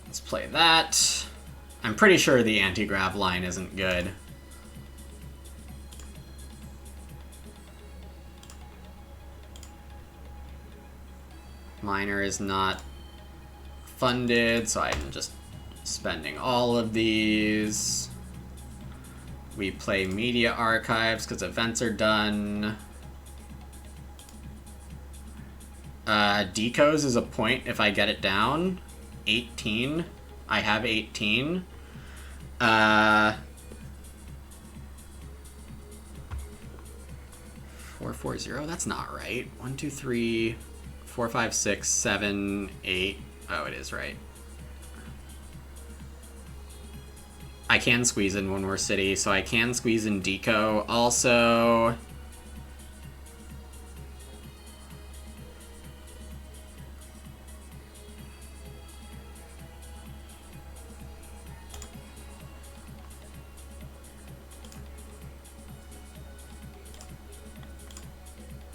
Let's play that. I'm pretty sure the anti-grav line isn't good. Miner is not funded, so I'm just spending all of these. We play media archives because events are done. Decos is a point if I get it down. 18. I have 18. 440, that's not right. 1, 2, 3, 4, 5, 6, 7, 8. Oh, it is right. I can squeeze in one more city, so I can squeeze in Deco. Also, I'm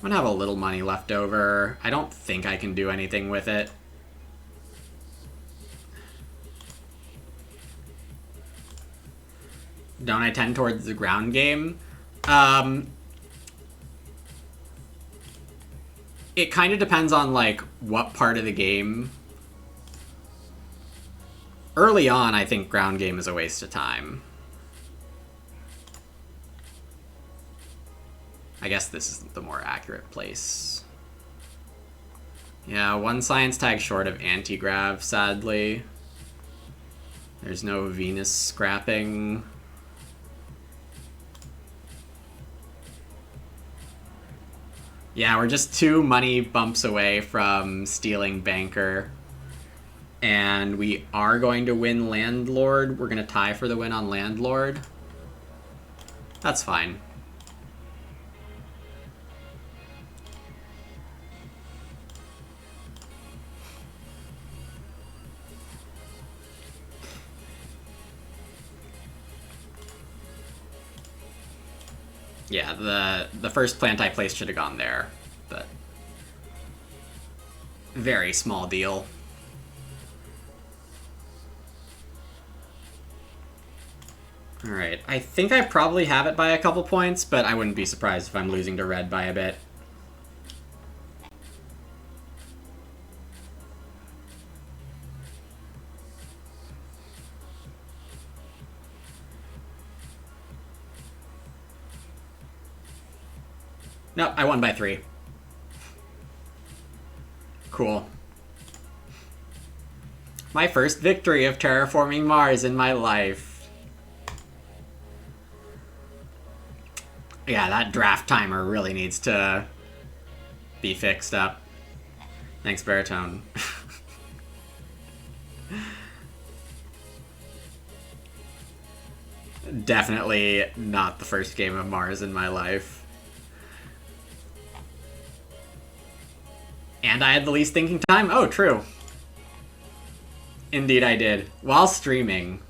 gonna have a little money left over. I don't think I can do anything with it. Don't I tend towards the ground game? It kind of depends on, like, what part of the game. Early on, I think ground game is a waste of time. I guess this is the more accurate place. Yeah, one science tag short of anti-grav, sadly. There's no Venus scrapping. Yeah, we're just 2 money bumps away from stealing Banker. And we are going to win Landlord. We're going to tie for the win on Landlord. That's fine. Yeah, the first plant I placed should have gone there, but very small deal. Alright, I think I probably have it by a couple points, but I wouldn't be surprised if I'm losing to red by a bit. Nope, I won by 3. Cool. My first victory of Terraforming Mars in my life. Yeah, that draft timer really needs to be fixed up. Thanks, Baritone. Definitely not the first game of Mars in my life. And I had the least thinking time? Oh, true. Indeed I did. While streaming,